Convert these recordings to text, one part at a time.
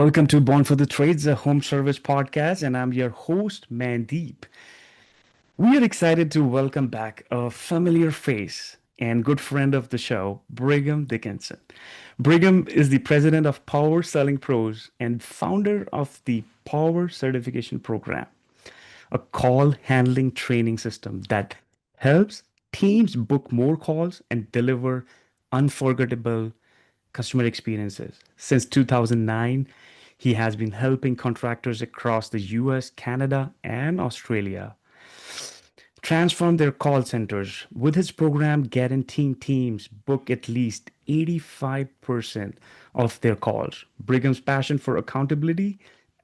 Welcome to Born for the Trades, a home service podcast, and I'm your host, Mandeep. We are excited to welcome back a familiar face and good friend of the show, Brigham Dickinson. Brigham is the president of Power Selling Pros and founder of the Power Certification Program, a call handling training system that helps teams book more calls and deliver unforgettable customer experiences. Since 2009, he has been helping contractors across the US, Canada, and Australia transform their call centers. With his program, guaranteeing teams book at least 85% of their calls. Brigham's passion for accountability,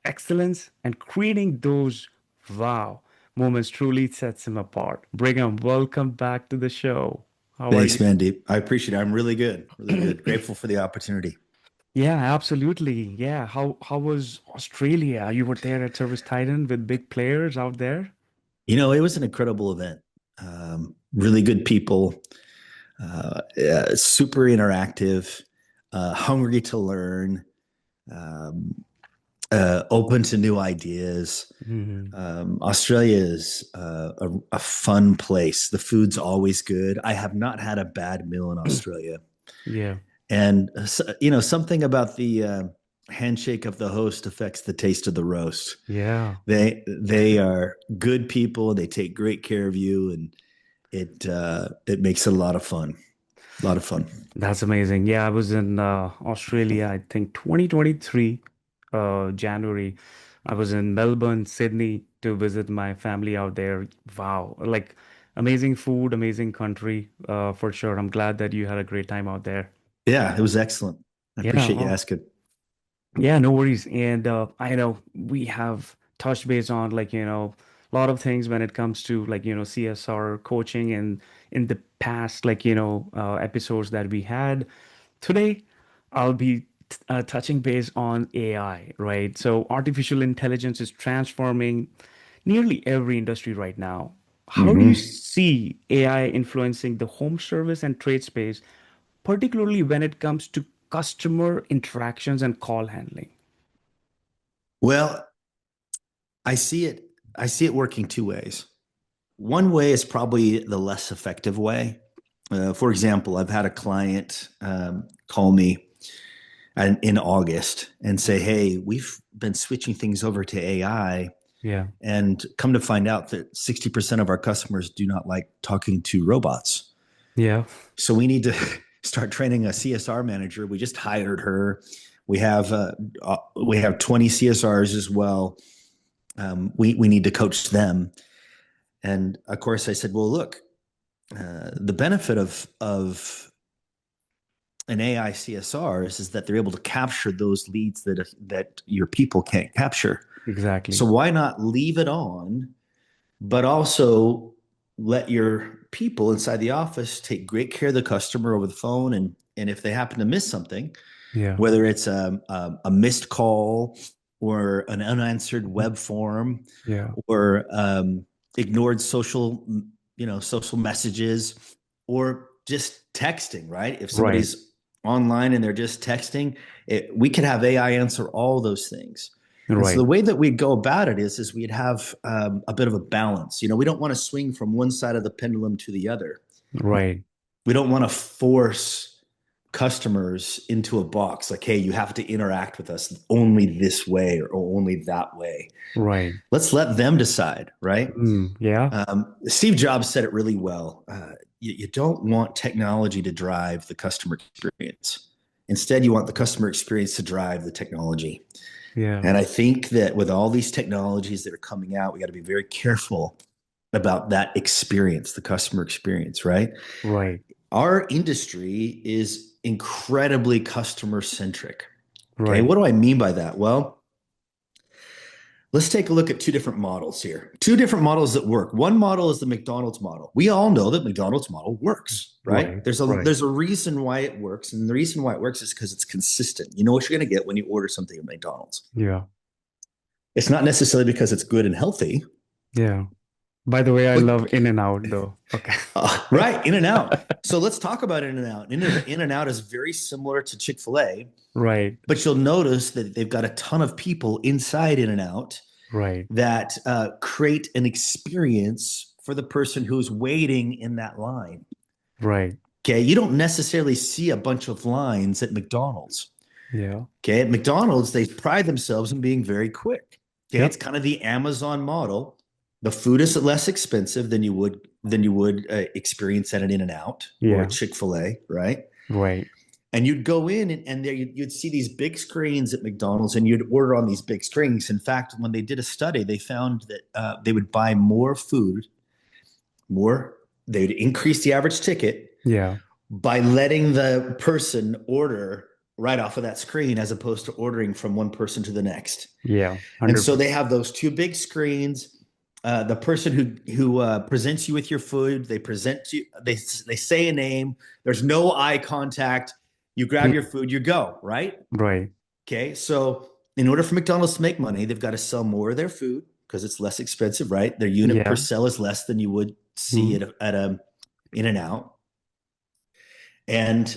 excellence, and creating those wow moments truly sets him apart. Brigham, welcome back to the show. How are Thanks, you? Mandeep. I appreciate it. I'm really good. Really good. Grateful for the opportunity. Yeah, absolutely. Yeah. How was Australia? You were there at Service Titan with big players out there? It was an incredible event. Really good people, super interactive, hungry to learn, um, open to new ideas. Hmm. Australia is a fun place. The food's always good. I have not had a bad meal in Australia. Yeah. And something about the handshake of the host affects the taste of the roast. Yeah. They are good people. They take great care of you, and it makes it a lot of fun. A lot of fun. That's amazing. Yeah, I was in Australia, I think 2023, January. I was in Melbourne, Sydney to visit my family out there. Wow. Like amazing food, amazing country, for sure. I'm glad that you had a great time out there. Yeah, it was excellent. I Yeah. appreciate you Oh. asking. Yeah, no worries. And I know we have touched base on a lot of things when it comes to CSR coaching and in the past episodes that we had. Today, I'll be touching base on AI, right? So artificial intelligence is transforming nearly every industry right now. How do you Hmm. see AI influencing the home service and trade space, particularly when it comes to customer interactions and call handling? Well, I see it. I see it working two ways. One way is probably the less effective way. For example, I've had a client call me in August and say, "Hey, we've been switching things over to AI, Yeah. and come to find out that 60% of our customers do not like talking to robots. Yeah. So we need to start training a CSR manager. We just hired her. We have 20 CSRs as well. We need to coach them." And of course, I said, "Well, look, the benefit of an AI CSR is that they're able to capture those leads that your people can't capture. So Exactly. why not leave it on, but also let your people inside the office take great care of the customer over the phone, and if they happen to miss something, Yeah. whether it's a missed call or an unanswered web form Yeah. or ignored social messages, or just texting, right? If Right. somebody's online and they're just texting, we could have AI answer all those things. And so Right. the way that we go about it is we'd have a bit of a balance. We don't want to swing from one side of the pendulum to the other. Right. We don't want to force customers into a box like, hey, you have to interact with us only this way or only that way. Right. Let's let them decide, right? Yeah. Steve Jobs said it really well. You don't want technology to drive the customer experience. Instead, you want the customer experience to drive the technology. Yeah. And I think that with all these technologies that are coming out, we got to be very careful about that experience, the customer experience, right? Right. Our industry is incredibly customer centric. Okay. Right. What do I mean by that? Well, let's take a look at two different models here. Two different models that work. One model is the McDonald's model. We all know that McDonald's model works, right? Right. Right. There's a reason why it works, and the reason why it works is because it's consistent. You know what you're going to get when you order something at McDonald's. Yeah. It's not necessarily because it's good and healthy, Yeah. By the way, I But love In and Out though. Okay. right, In and Out. So let's talk about In and Out. In and Out is very similar to Chick-fil-A, Right. but you'll notice that they've got a ton of people inside In and Out Right. that create an experience for the person who's waiting in that line. Right. Okay, you don't necessarily see a bunch of lines at McDonald's. Yeah. Okay, at McDonald's, they pride themselves in being very quick. Okay, it's Yep. kind of the Amazon model. The food is less expensive than you would experience at an In and Out or a Yeah. Chick-fil-A, right? Right. And you'd go in and there you'd see these big screens at McDonald's and you'd order on these big screens. In fact, when they did a study, they found that they would buy more food, more, they'd increase the average ticket Yeah. by letting the person order right off of that screen as opposed to ordering from one person to the next. Yeah. And so 100%. they have those two big screens. The person who presents you with your food, they present you, they say a name. There's no eye contact. You grab your food, you go, right? Right. Okay. So in order for McDonald's to make money, they've got to sell more of their food because it's less expensive, right? Their unit per Yeah. sell is less than you would see Mm. at a In and Out, and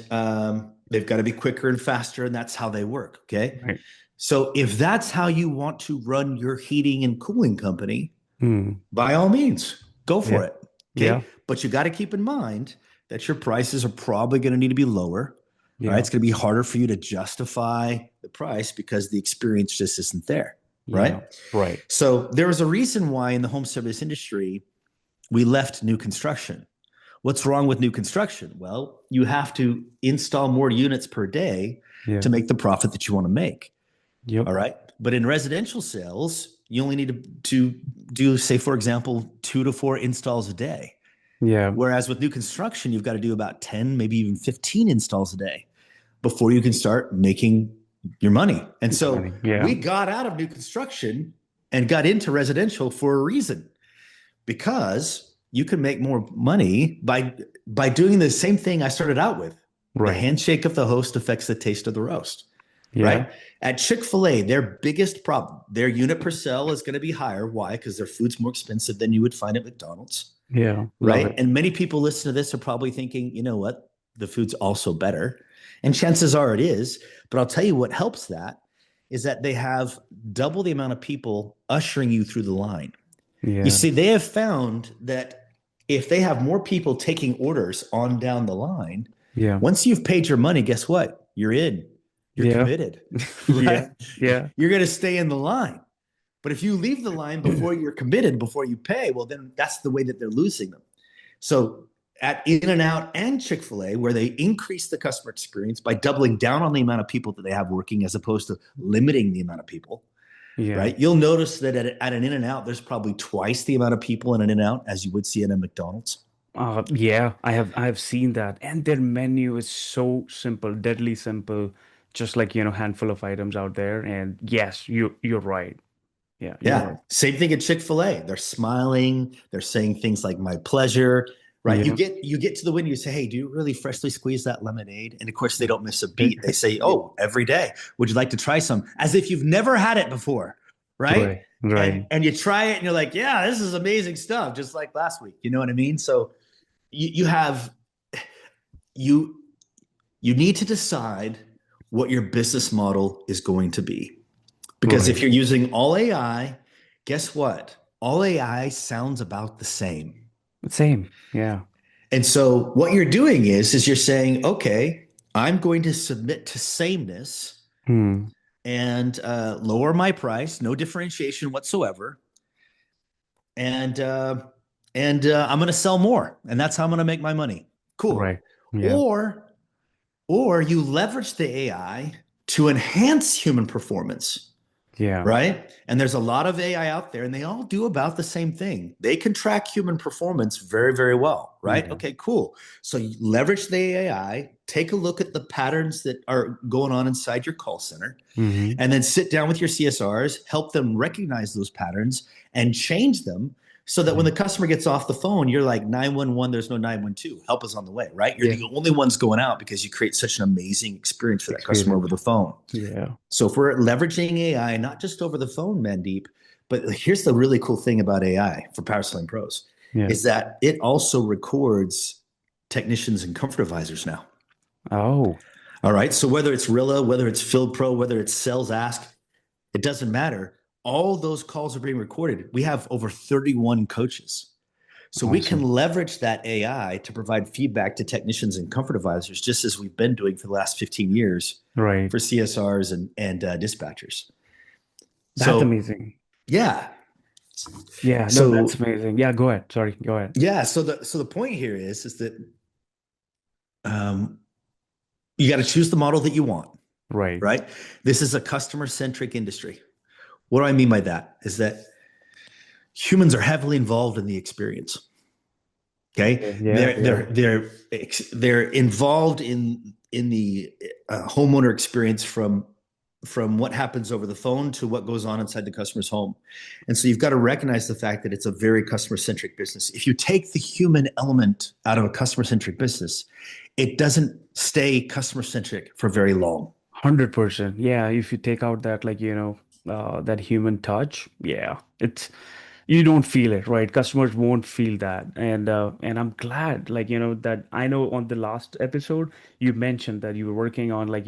they've got to be quicker and faster, and that's how they work. Okay. Right. So if that's how you want to run your heating and cooling company, Mm. by all means, go Yeah. for it. Yeah. Okay. But you got to keep in mind that your prices are probably going to need to be lower. All right. Yeah. It's going to be harder for you to justify the price because the experience just isn't there. Yeah. Right. Right. So there was a reason why in the home service industry, we left new construction. What's wrong with new construction? Well, you have to install more units per day Yeah. to make the profit that you want to make. Yep. All right. But in residential sales, you only need to do, say, for example, 2 to 4 installs a day. Yeah. Whereas with new construction, you've got to do about 10, maybe even 15 installs a day before you can start making your money. And so Money. Yeah. we got out of new construction and got into residential for a reason, because you can make more money by doing the same thing I started out with. The Right. handshake of the host affects the taste of the roast, Yeah. right? At Chick-fil-A, their biggest problem, their unit per sell is going to be higher. Why? Because their food's more expensive than you would find at McDonald's, Yeah. Love right? it. And many people listen to this are probably thinking, you know what? The food's also better. And chances are it is. But I'll tell you what helps that is that they have double the amount of people ushering you through the line. You Yeah. see, they have found that if they have more people taking orders on down the line, Yeah. once you've paid your money, guess what? You're in. You're Yeah. committed, Yeah. right? Yeah. You're going to stay in the line. But if you leave the line before you're committed, before you pay, well, then that's the way that they're losing them. So at In and Out and Chick-fil-A, where they increase the customer experience by doubling down on the amount of people that they have working as opposed to limiting the amount of people, Yeah. right? You'll notice that at an In and Out, there's probably twice the amount of people in an In and Out as you would see in a McDonald's. Yeah, I have seen that. And their menu is so simple, deadly simple, just like, handful of items out there. And yes, you're right. Yeah, you're Yeah. right. Same thing at Chick-fil-A. They're smiling. They're saying things like "my pleasure." Right. You Yeah. get to the window, you say, "Hey, do you really freshly squeeze that lemonade?" And of course, they don't miss a Yeah. beat. They say, "Oh, every day. Would you like to try some?" As if you've never had it before. Right. Right. Right. And you try it and you're like, "Yeah, this is amazing stuff," just like last week. You know what I mean? So you have you you need to decide what your business model is going to be. Because if Right. you're using all AI, guess what? All AI sounds about the same. Same. Yeah. And so what you're doing is you're saying, okay, I'm going to submit to sameness Hmm. and lower my price, no differentiation whatsoever, and I'm going to sell more, and that's how I'm going to make my money. Cool. Right. Yeah. Or or you leverage the AI to enhance human performance. Yeah. Right. And there's a lot of AI out there and they all do about the same thing. They can track human performance very, very well. Right. Yeah. Okay, cool. So you leverage the AI, take a look at the patterns that are going on inside your call center, Hmm. and then sit down with your CSRs, help them recognize those patterns and change them so that when Yeah. the customer gets off the phone, you're like 911, there's no 912. Help is on the way, right? You're Yeah. the only ones going out because you create such an amazing experience for that customer over Experience. the phone. Yeah. So if we're leveraging AI, not just over the phone, Mandeep, But here's the really cool thing about AI for Power Selling Pros Yeah. is that it also records technicians and comfort advisors now. Oh, All right. So whether it's Rilla, whether it's Field Pro, whether it's Sales Ask, it doesn't matter. All those calls are being recorded. We have over 31 coaches. So we can awesome. leverage that AI to provide feedback to technicians and comfort advisors, just as we've been doing for the last 15 years Right. for CSRs and dispatchers. That's So amazing. yeah, Yeah, no, that's so amazing. Yeah, go ahead. Sorry, go ahead. yeah, so the point here is that um, you got to choose the model that you want, Right. right? This is a customer centric industry. What do I mean by that? Is that humans are heavily involved in the experience. Okay, Yeah, yeah, they're yeah. they're they're they're involved in the homeowner experience from what happens over the phone to what goes on inside the customer's home. And so you've got to recognize the fact that it's a very customer centric business. If you take the human element out of a customer centric business, it doesn't stay customer centric for very long. 100%. Yeah, if you take out that, like, that human touch, yeah, it's you don't feel it, right? Customers won't feel that. And I'm glad, like, that I know on the last episode you mentioned that you were working on, like,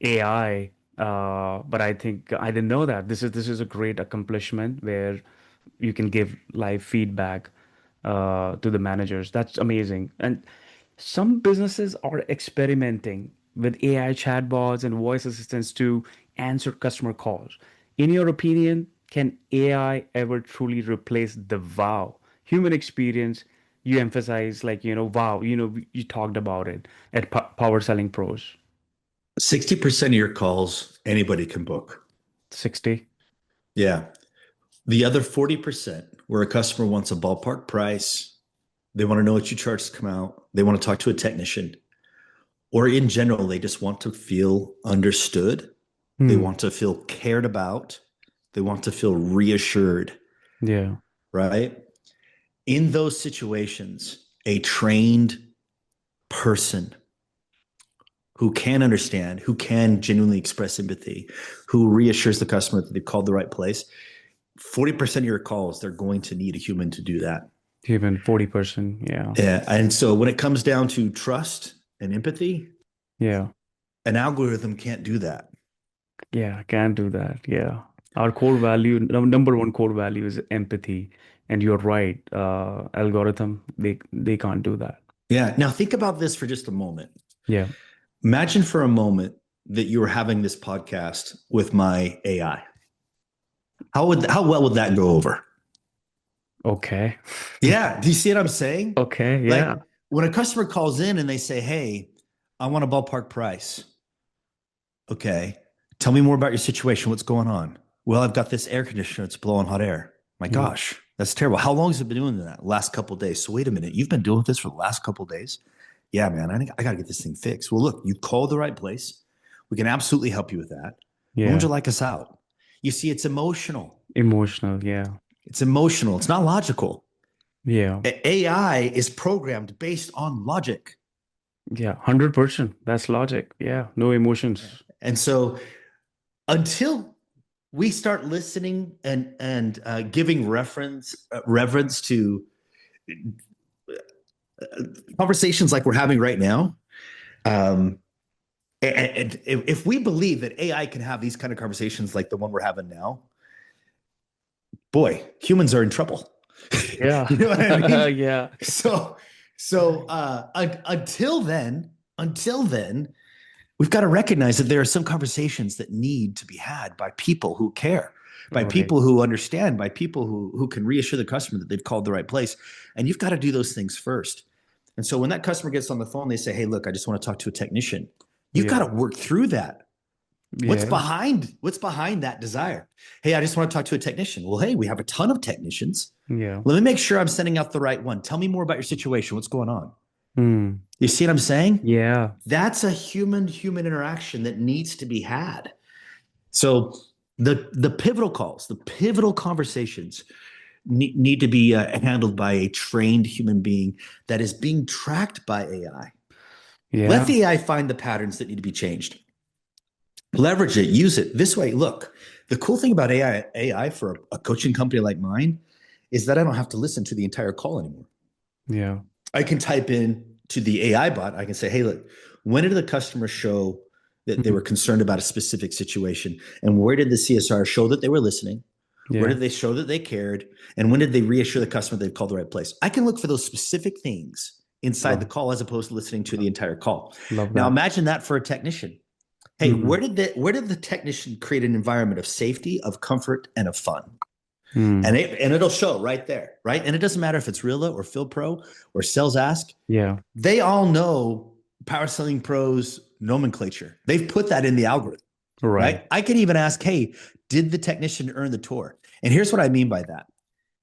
AI. But I think I didn't know that. This is a great accomplishment where you can give live feedback to the managers. That's amazing. And some businesses are experimenting with AI chatbots and voice assistants to answer customer calls. In your opinion, can AI ever truly replace the wow human experience you emphasize, like, wow, you talked about it at Power Selling Pros? 60% of your calls, anybody can book. 60? Yeah. The other 40%, where a customer wants a ballpark price, they want to know what you charge to come out, they want to talk to a technician, or in general, they just want to feel understood. They Hmm. want to feel cared about. They want to feel reassured, Yeah. right? In those situations, a trained person who can understand, who can genuinely express empathy, who reassures the customer that they've called the right place, 40% of your calls, they're going to need a human to do that. Even 40%. Yeah. Yeah. And so when it comes down to trust and empathy, Yeah. an algorithm can't do that. Yeah, I can do that. Yeah. Our core value, number one core value is empathy. And you're right. Algorithm, they can't do that. Yeah. Now think about this for just a moment. Yeah. Imagine for a moment that you were having this podcast with my AI. How well would that go over? Okay. Yeah. Do you see what I'm saying? Okay. Like Yeah. when a customer calls in and they say, "Hey, I want a ballpark price." Okay. Tell me more about your situation. What's going on? Well, I've got this air conditioner. It's blowing hot air. My Mm. gosh, that's terrible. How long has it been doing that? Last couple of days. So wait a minute. You've been doing this for the last couple of days? Yeah, man. I got to get this thing fixed. Well, look, you called the right place. We can absolutely help you with that. When would Yeah. you like us out? You see, it's emotional. Emotional. Yeah. It's emotional. It's not logical. Yeah. AI is programmed based on logic. Yeah. 100%. That's logic. Yeah. No emotions. And so until we start listening and giving reverence to conversations like we're having right now, um, and if we believe that AI can have these kind of conversations like the one we're having now, boy, humans are in trouble. Yeah. You know what I mean? Yeah. So, until then, we've got to recognize that there are some conversations that need to be had by people who care, by Right. people who understand, by people who can reassure the customer that they've called the right place. And you've got to do those things first. And so when that customer gets on the phone, they say, "Hey, look, I just want to talk to a technician." You've got Yeah. to work through that. Yeah. What's behind that desire? Hey, I just want to talk to a technician. Well, hey, we have a ton of technicians. Yeah. Let me make sure I'm sending out the right one. Tell me more about your situation. What's going on? Hmm. You see what I'm saying? Yeah. That's a human interaction that needs to be had. So the pivotal calls, the pivotal conversations need to be handled by a trained human being that is being tracked by AI. Let Yeah. the AI find the patterns that need to be changed. Leverage it, use it. This way, look, The cool thing about AI for a coaching company like mine is that I don't have to listen to the entire call anymore. Yeah. I can type in to the AI bot. I can say, hey, look, when did the customer show that they Mhm. were concerned about a specific situation? And where did the CSR show that they were listening? Where Yeah. did they show that they cared? And when did they reassure the customer they've called the right place? I can look for those specific things inside the Love, call as opposed to listening to the love, entire call. love Now that. imagine that for a technician. Hey, Mm. where did the technician create an environment of safety, of comfort, and of fun? Mm. And it'll show right there, right? And it doesn't matter if it's Reala or Field Pro or Sales Ask. Yeah. They all know Power Selling Pro's nomenclature. They've put that in the algorithm, Right. right? I can even ask, hey, did the technician earn the tour? And here's what I mean by that.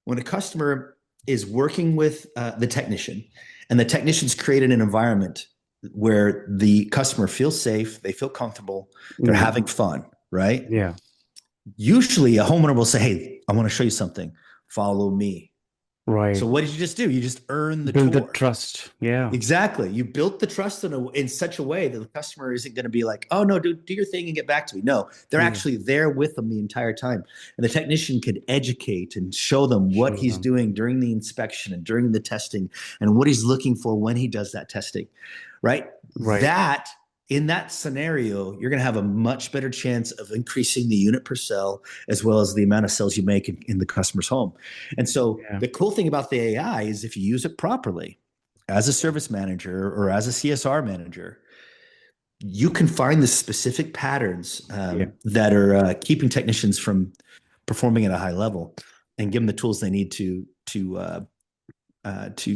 When a customer is working with the technician and the technician's created an environment where the customer feels safe, they feel comfortable, they're Mm. having fun, right? Yeah. Usually a homeowner will say, hey, I want to show you something. Follow me. So Right. what did you just do? You just earned the Build the tour. trust. Yeah. Exactly. You built the trust in such a way that the customer isn't going to be like, oh, no, do your thing and get back to me. No, they're Yeah. actually there with them the entire time. And the technician could educate and show them what Show he's them. doing during the inspection and during the testing and what he's looking for when he does that testing, right? Right. That in that scenario, you're going to have a much better chance of increasing the unit per sell as well as the amount of sales you make in the customer's home. And so Yeah. the cool thing about the AI is if you use it properly, as a service manager or as a CSR manager, you can find the specific patterns Yeah. that are keeping technicians from performing at a high level, and give them the tools they need to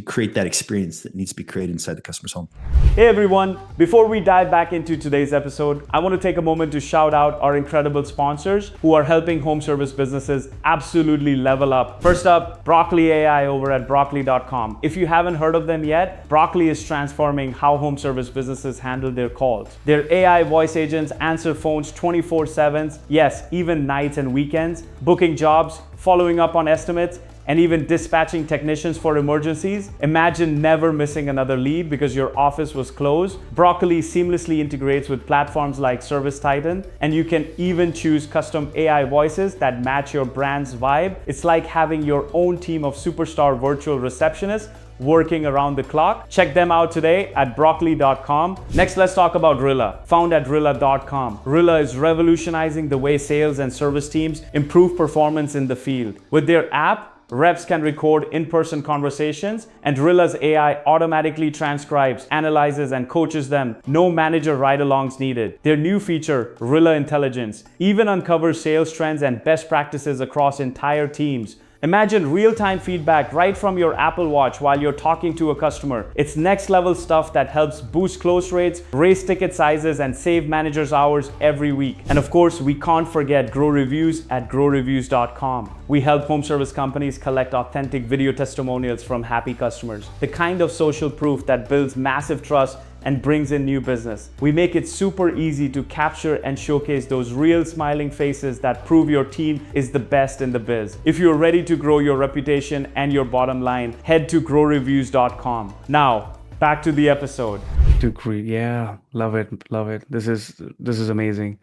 create that experience that needs to be created inside the customer's home. Hey everyone, before we dive back into today's episode, I want to take a moment to shout out our incredible sponsors who are helping home service businesses absolutely level up. First up, Broccoli AI over at broccoli.com. If you haven't heard of them yet, Broccoli is transforming how home service businesses handle their calls. Their AI voice agents answer phones 24/7, yes, even nights and weekends, booking jobs, following up on estimates, and even dispatching technicians for emergencies. Imagine never missing another lead because your office was closed. Broccoli seamlessly integrates with platforms like Service Titan, and you can even choose custom AI voices that match your brand's vibe. It's like having your own team of superstar virtual receptionists working around the clock. Check them out today at broccoli.com. Next, let's talk about Rilla. Found at rilla.com. Rilla is revolutionizing the way sales and service teams improve performance in the field. With their app, reps can record in-person conversations, and Rilla's AI automatically transcribes, analyzes, and coaches them. No manager ride-alongs needed. Their new feature, Rilla Intelligence, even uncovers sales trends and best practices across entire teams. Imagine real-time feedback right from your Apple Watch while you're talking to a customer. It's next-level stuff that helps boost close rates, raise ticket sizes, and save managers hours every week. And of course, we can't forget Grow Reviews at growreviews.com. We help home service companies collect authentic video testimonials from happy customers, the kind of social proof that builds massive trust and brings in new business. We make it super easy to capture and showcase those real smiling faces that prove your team is the best in the biz. If you're ready to grow your reputation and your bottom line, head to growreviews.com. Now, back to the episode. To create. Yeah. Love it. Love it. This is amazing.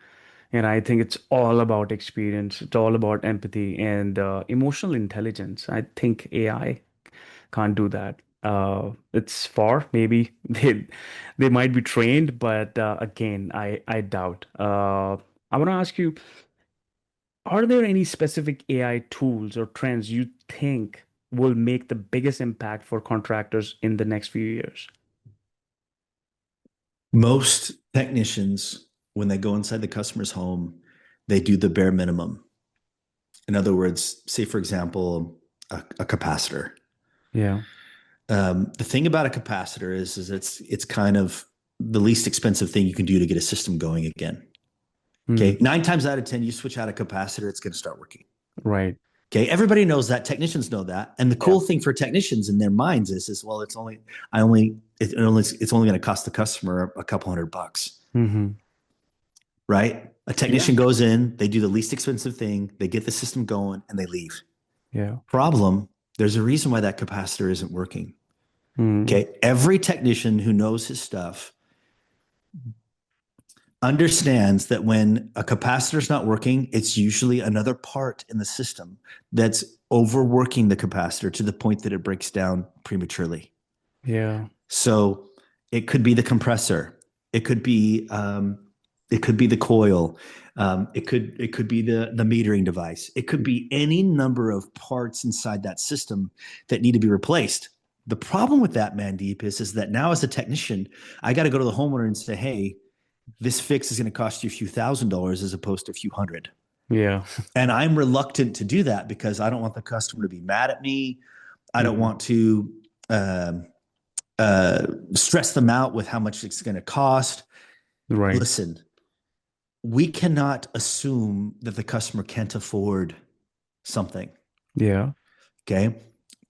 And I think it's all about experience. It's all about empathy and emotional intelligence. I think AI can't do that. It's far, maybe they might be trained, but again, I doubt. I want to ask you, are there any specific AI tools or trends you think will make the biggest impact for contractors in the next few years? Most technicians, when they go inside the customer's home, they do the bare minimum. In other words, say, for example, a capacitor. Yeah. The thing about a capacitor is it's kind of the least expensive thing you can do to get a system going again. Hmm. Okay. 9 times out of 10, you switch out a capacitor, it's going to start working. Right. Okay. Everybody knows that. Technicians know that. And the Yeah. cool thing for technicians in their minds is well, it's only going to cost the customer a couple $100, Hmm. right? A technician Yeah. goes in, they do the least expensive thing, they get the system going, and they leave. Yeah. Problem, there's a reason why that capacitor isn't working. Hmm. Okay. Every technician who knows his stuff understands that when a capacitor is not working, it's usually another part in the system that's overworking the capacitor to the point that it breaks down prematurely. Yeah. So it could be the compressor. It could be the coil. It could be the metering device. It could be any number of parts inside that system that need to be replaced. The problem with that, Mandeep, is that now as a technician, I got to go to the homeowner and say, hey, this fix is going to cost you a few $1,000s as opposed to a few hundred. Yeah. And I'm reluctant to do that because I don't want the customer to be mad at me. I don't want to stress them out with how much it's going to cost. Right. Listen, we cannot assume that the customer can't afford something. Yeah. Okay.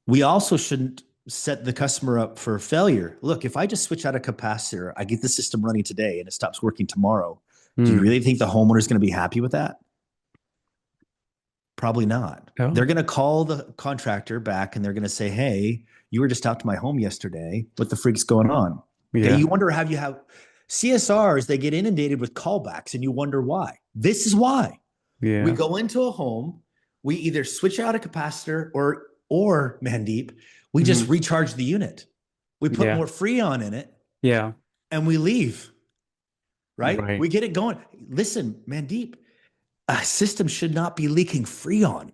We also shouldn't set the customer up for failure. Look, if I just switch out a capacitor, I get the system running today and it stops working tomorrow. Do you really think the homeowner is going to be happy with that? Probably not. Oh. They're going to call the contractor back and they're going to say, hey, you were just out to my home yesterday. What the freak's going on? Yeah. Okay, you wonder how you have CSRs, they get inundated with callbacks and you wonder why. This is why. Yeah. We go into a home, we either switch out a capacitor or Mandeep, we just recharge the unit. We put more Freon in it. Yeah. And we leave. Right. We get it going. Listen, Mandeep, a system should not be leaking Freon.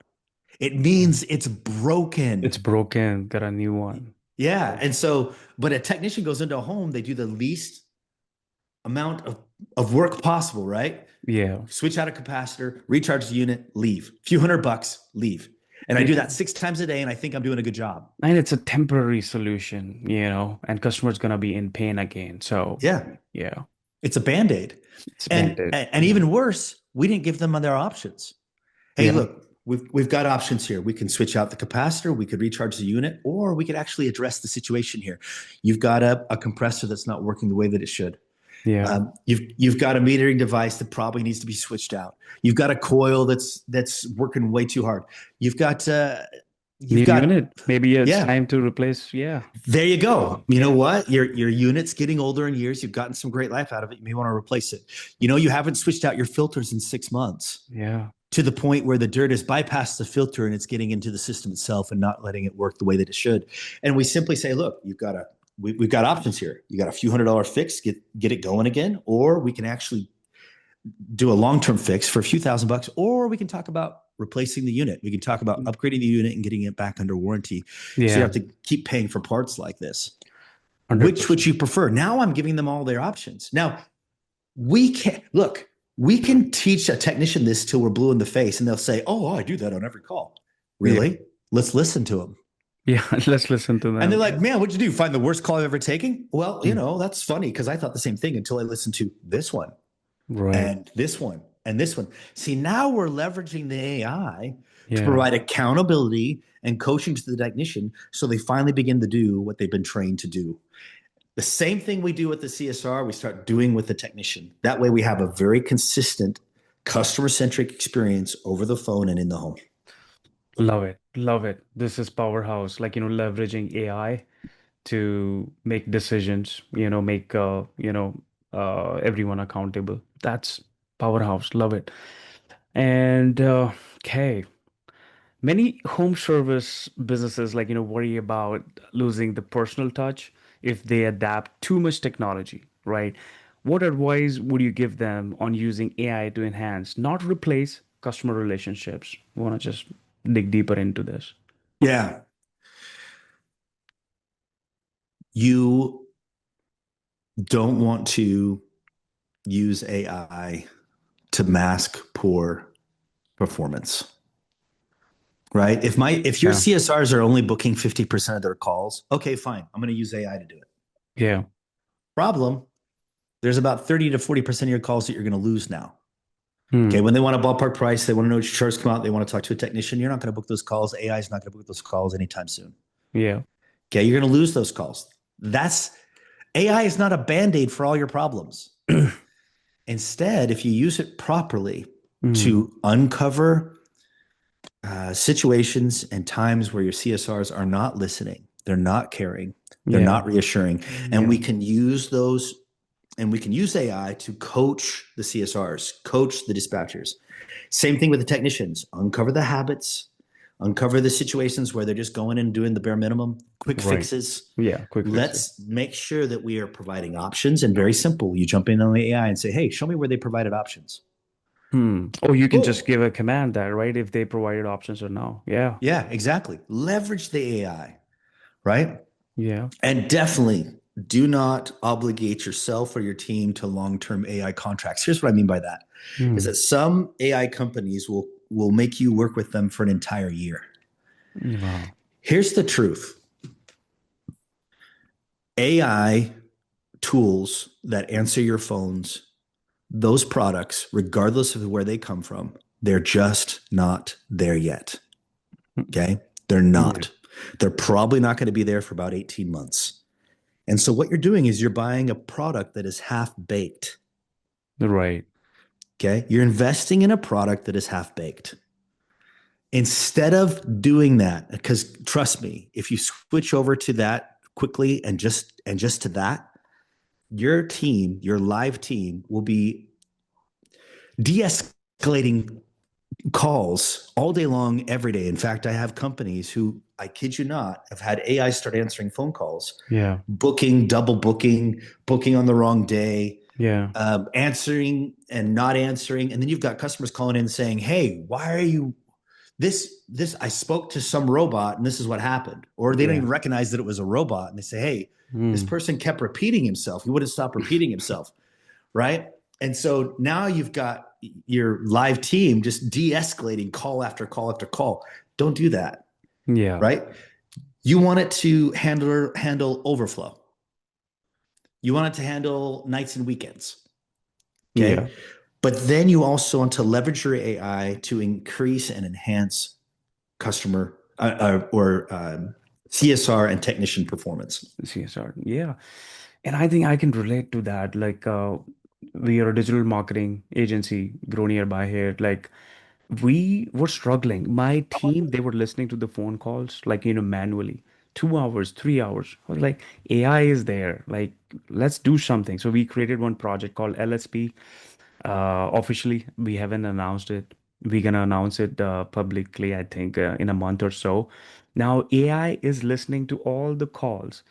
It means it's broken. It's broken. Got a new one. Yeah. And so, but a technician goes into a home, they do the least amount of work possible, right? Yeah. Switch out a capacitor, recharge the unit, leave. A few $100, leave. And I do that 6 times a day, and I think I'm doing a good job. And it's a temporary solution, and customer's gonna be in pain again. So yeah, it's a Band-Aid. And even worse, we didn't give them other options. Hey, look, we've got options here. We can switch out the capacitor, we could recharge the unit, or we could actually address the situation here. You've got a compressor that's not working the way that it should. Yeah. You've got a metering device that probably needs to be switched out. You've got a coil that's working way too hard. You've got unit. Maybe it's time to replace. Yeah. There you go. You know what? Your unit's getting older in years. You've gotten some great life out of it. You may want to replace it. You haven't switched out your filters in 6 months. Yeah. To the point where the dirt has bypassed the filter and it's getting into the system itself and not letting it work the way that it should. And we simply say, look, we've got options here. You got a few $100 fix, get it going again, or we can actually do a long-term fix for a few $1,000, or we can talk about replacing the unit. We can talk about upgrading the unit and getting it back under warranty. Yeah. So you have to keep paying for parts like this. 100%. Which would you prefer? Now I'm giving them all their options. Now we can teach a technician this till we're blue in the face and they'll say, oh, I do that on every call. Really? Yeah. Let's listen to them. Yeah, let's listen to them. And they're like, man, what'd you do? Find the worst call I've ever taken? Well, that's funny because I thought the same thing until I listened to this one. Right. And this one and this one. See, now we're leveraging the AI to provide accountability and coaching to the technician so they finally begin to do what they've been trained to do. The same thing we do with the CSR, we start doing with the technician. That way we have a very consistent customer-centric experience over the phone and in the home. Love it. Love it. This is powerhouse, leveraging AI to make decisions, make, everyone accountable. That's powerhouse. Love it. And, okay. Many home service businesses, worry about losing the personal touch if they adapt too much technology, right? What advice would you give them on using AI to enhance, not replace customer relationships? You want to just dig deeper into this? Yeah. You don't want to use AI to mask poor performance, right? If your CSRs are only booking 50% of their calls, okay, fine. I'm going to use AI to do it. Yeah. Problem, there's about 30 to 40% of your calls that you're going to lose now. Okay, when they want a ballpark price, they want to know which charts come out, they want to talk to a technician, you're not going to book those calls. AI is not going to book those calls anytime soon. Yeah. Okay, you're going to lose those calls. AI is not a Band-Aid for all your problems. Instead, if you use it properly to uncover situations and times where your CSRs are not listening, they're not caring, they're not reassuring, and we can use those And we can use AI to coach the CSRs, coach the dispatchers. Same thing with the technicians. Uncover the habits, uncover the situations where they're just going and doing the bare minimum, quick Right. fixes. Yeah, quick fixes. Let's make sure that we are providing options, and very simple. You jump in on the AI and say, hey, show me where they provided options. Oh, you can just Boom. give a command there, right? If they provided options or no. Yeah. Yeah, exactly. Leverage the AI, right? Yeah. And definitely do not obligate yourself or your team to long-term AI contracts. Here's what I mean by that is Hmm. that some AI companies will make you work with them for an entire year. Wow. Here's the truth. AI tools that answer your phones, those products, regardless of where they come from, they're just not there yet. Okay? They're Yeah. not. They're probably not going to be there for about 18 months. And so what you're doing is you're buying a product that is half baked. Right. Okay. You're investing in a product that is half baked. Instead of doing that, because trust me, if you switch over to that quickly and just to that, your team, your live team will be de-escalating calls all day long, every day. In fact, I have companies who, I kid you not, have had AI start answering phone calls, Yeah. booking, double booking, booking on the wrong day, Yeah. answering and not answering. And then you've got customers calling in saying, hey, why are you this? I spoke to some robot and this is what happened. Or they don't Yeah. even recognize that it was a robot. And they say, hey, this Mm. person kept repeating himself. He wouldn't stop repeating himself. Right. And so now you've got your live team just de-escalating call after call after call. Don't do that. Yeah. Right. You want it to handle overflow. You want it to handle nights and weekends. Okay. Yeah. But then you also want to leverage your AI to increase and enhance customer or CSR and technician performance. CSR. Yeah. And I think I can relate to that. Like, we are a digital marketing agency, grow nearby here. Like, we were struggling. My team, they were listening to the phone calls, like, manually. 2 hours, 3 hours. I was like, AI is there. Like, let's do something. So we created one project called LSP. Officially, we haven't announced it. We're gonna announce it publicly, I think, in a month or so. Now, AI is listening to all the calls.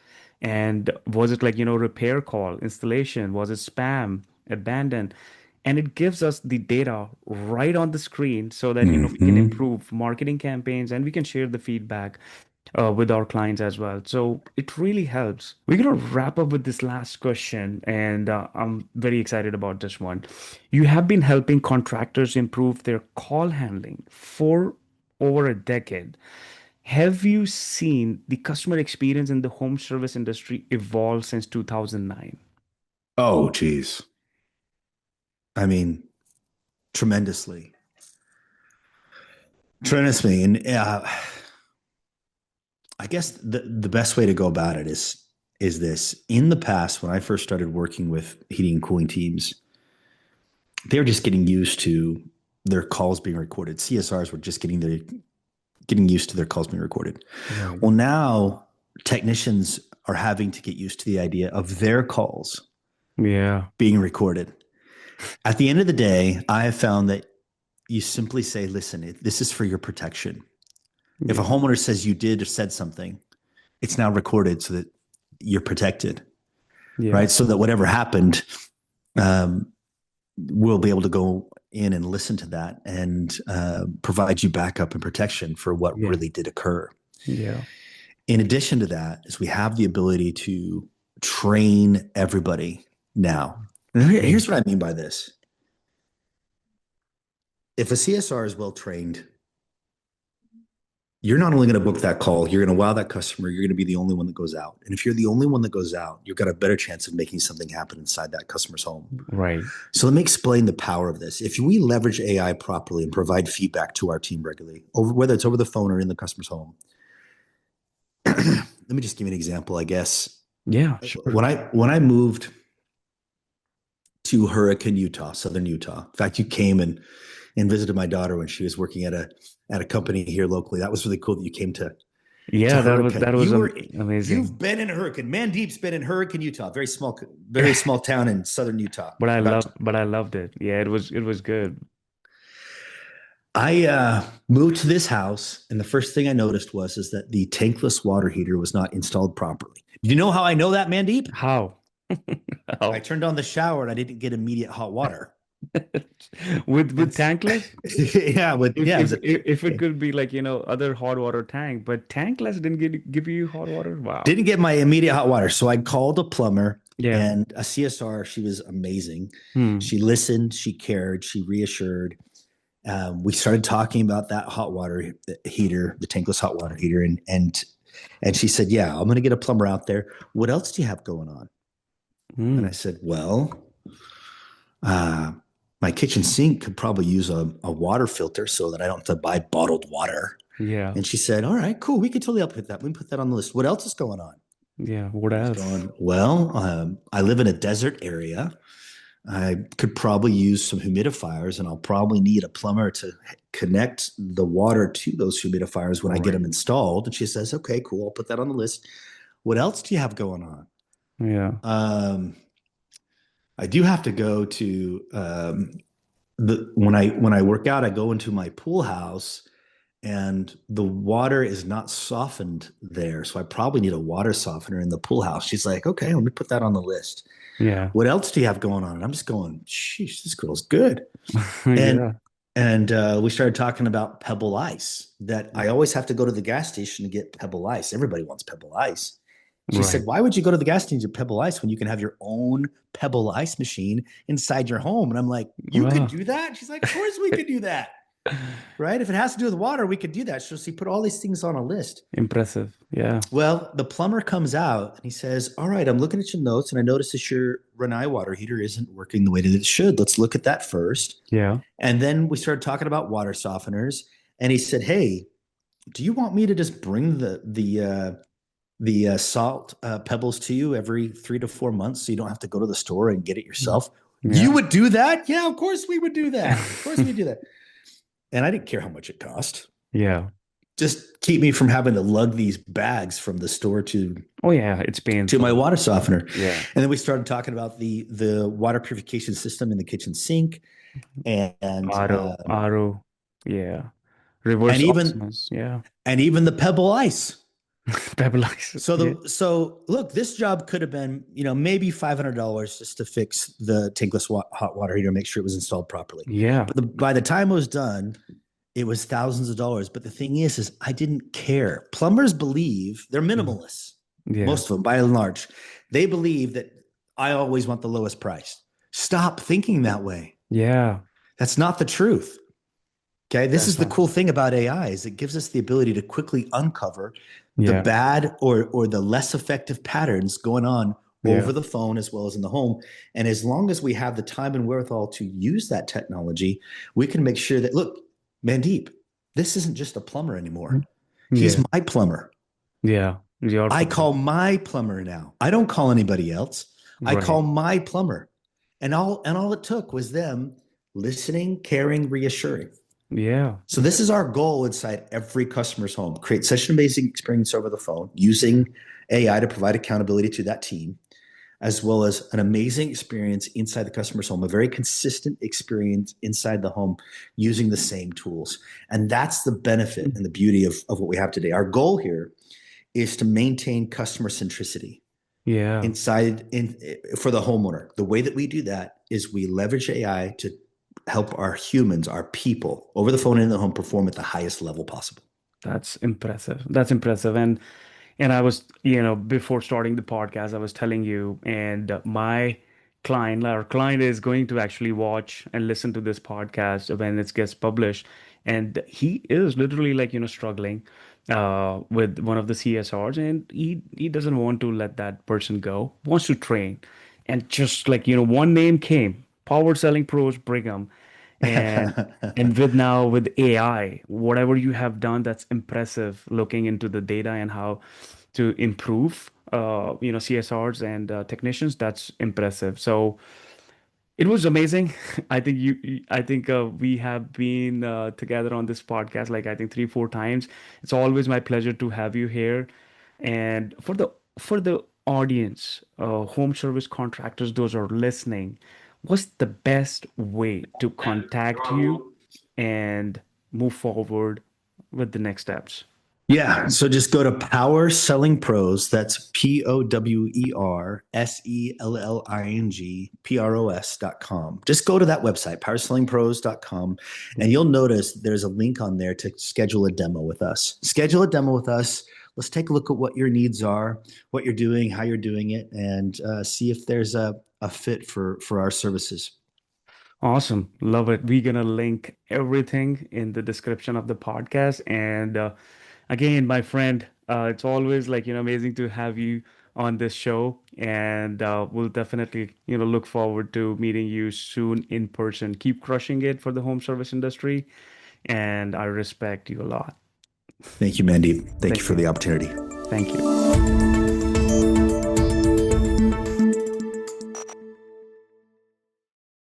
And was it like, repair call, installation? Was it spam, abandoned? And it gives us the data right on the screen so that, we can Mm-hmm. improve marketing campaigns and we can share the feedback with our clients as well. So it really helps. We're going to wrap up with this last question, and I'm very excited about this one. You have been helping contractors improve their call handling for over a decade. Have you seen the customer experience in the home service industry evolve since 2009? Oh, geez. I mean, tremendously, tremendously. And I guess the best way to go about it is this. In the past, when I first started working with heating and cooling teams, they were just getting used to their calls being recorded. CSRs were just getting used to their calls being recorded. Right. Well, now technicians are having to get used to the idea of their calls Yeah. being recorded. At the end of the day, I have found that you simply say, listen, this is for your protection. If a Yeah. homeowner says you did or said something, it's now recorded so that you're protected, Yeah. right? So that whatever happened, um, we'll be able to go in and listen to that and provide you backup and protection for what Yeah. really did occur. Yeah. In addition to that, is we have the ability to train everybody now. And Train. here's what I mean by this. If a CSR is well trained, you're not only going to book that call, you're going to wow that customer, you're going to be the only one that goes out. And if you're the only one that goes out, you've got a better chance of making something happen inside that customer's home. Right. So let me explain the power of this. If we leverage AI properly and provide feedback to our team regularly, whether it's over the phone or in the customer's home, let me just give you an example, I guess. Yeah. Sure. When I moved to Hurricane, Utah, southern Utah. In fact, you came and visited my daughter when she was working at a company here locally. That was really cool that you came to to Yeah, hurricane. that was You've amazing. been in a hurricane. Mandeep's been in Hurricane, Utah, very small town in southern Utah. About But I loved it. Yeah, it was good. I moved to this house, and the first thing I noticed was is that the tankless water heater was not installed properly. Do you know how I know that, Mandeep? How? I How? turned on the shower and I didn't get immediate hot water. With And tankless? yeah, it was a If it could be like, other hot water tank, but tankless didn't give you hot water? Wow. didn't get my immediate hot water. So I called a plumber Yeah. and a CSR. She was amazing. Hmm. She listened, she cared, she reassured. We started talking about that hot water heater, the tankless hot water heater, and she said, "Yeah, I'm going to get a plumber out there. What else do you have going on?" And I Hmm. said, "Well, uh, my kitchen sink could probably use a water filter so that I don't have to buy bottled water." Yeah. And she said, "All right, cool. We could totally help with that. We can put that on the list. What else is going on?" Yeah. What I was else? going, "Well, I live in a desert area. I could probably use some humidifiers, and I'll probably need a plumber to connect the water to those humidifiers when I get Right. them installed." And she says, "Okay, cool. I'll put that on the list. What else do you have going on?" Yeah. Um, I do have to go to when I work out, I go into my pool house, and the water is not softened there, so I probably need a water softener in the pool house. She's like, "Okay, let me put that on the list. Yeah. What else do you have going on?" And I'm just going, "Sheesh, this girl's good." And Yeah. we started talking about Pebble Ice. That I always have to go to the gas station to get Pebble Ice. Everybody wants Pebble Ice. She said, Right. "Why would you go to the gas station to get Pebble Ice when you can have your own Pebble Ice machine inside your home?" And I'm like, "You could Wow. do that?" She's like, "Of course we could do that. Right? If it has to do with water, we could do that." So she put all these things on a list. Impressive. Yeah. Well, the plumber comes out and he says, "All right, I'm looking at your notes and I noticed that your Renai water heater isn't working the way that it should. Let's look at that first." Yeah. And then we started talking about water softeners. And he said, "Hey, do you want me to just bring the salt pebbles to you every 3 to 4 months so you don't have to go to the store and get it yourself?" "You Yeah. would do that?" "Yeah, of course we would do that. Of course we do that." And I didn't care how much it cost. Yeah. Just keep me from having to lug these bags from the store Oh yeah, it's to my painful. water softener. Yeah. And then we started talking about the water purification system in the kitchen sink and RO. Yeah. and Reverse even osmosis. Yeah. and even the Pebble Ice. Pebblize. Yeah. So look, this job could have been, maybe $500 just to fix the tankless hot water heater, make sure it was installed properly. Yeah. But by the time it was done, it was thousands of dollars. But the thing is I didn't care. Plumbers believe they're Mhm. minimalists, Yeah. most of them by and large. They believe that I always want the lowest price. Stop thinking that way. Yeah. That's not the truth. Okay. This is That's the not. cool thing about AI is it gives us the ability to quickly uncover the Yeah. bad or the less effective patterns going on Yeah. over the phone as well as in the home. And as long as we have the time and wherewithal to use that technology, we can make sure that, look, Mandeep, this isn't just a plumber anymore. He's Yeah. my plumber. Yeah. Your I plumber. call my plumber now. I don't call anybody else. I Right. call my plumber. And all it took was them listening, caring, reassuring. Yeah. So this is our goal inside every customer's home. Create such an amazing experience over the phone using AI to provide accountability to that team, as well as an amazing experience inside the customer's home, a very consistent experience inside the home using the same tools. And that's the benefit and the beauty of what we have today. Our goal here is to maintain customer centricity Yeah. for the homeowner. The way that we do that is we leverage AI to help our humans, our people over the phone and in the home perform at the highest level possible. That's impressive. That's impressive. And I was, before starting the podcast, I was telling you, and my our client is going to actually watch and listen to this podcast when it gets published. And he is literally like, struggling with one of the CSRs, and he doesn't want to let that person go, wants to train. And just like, one name came, Power Selling Pros Brigham. And with now with AI, whatever you have done, that's impressive, looking into the data and how to improve CSRs and technicians, that's impressive. So It was amazing. I think we have been together on this podcast like I think three, four times. It's always my pleasure to have you here. And for the audience, home service contractors, those are listening, what's the best way to contact you and move forward with the next steps? Yeah. So just go to Power Selling Pros. That's POWERSELLING Just go to that website, powersellingpros.com, and you'll notice there's a link on there to schedule a demo with us. Schedule a demo with us. Let's take a look at what your needs are, what you're doing, how you're doing it, and see if there's a fit for our services. Awesome. Love it. We're going to link everything in the description of the podcast. And again, my friend, it's always like, amazing to have you on this show. And we'll definitely, look forward to meeting you soon in person. Keep crushing it for the home service industry. And I respect you a lot. Thank you, Mandeep. Thank you Thank for you. the opportunity. Thank you.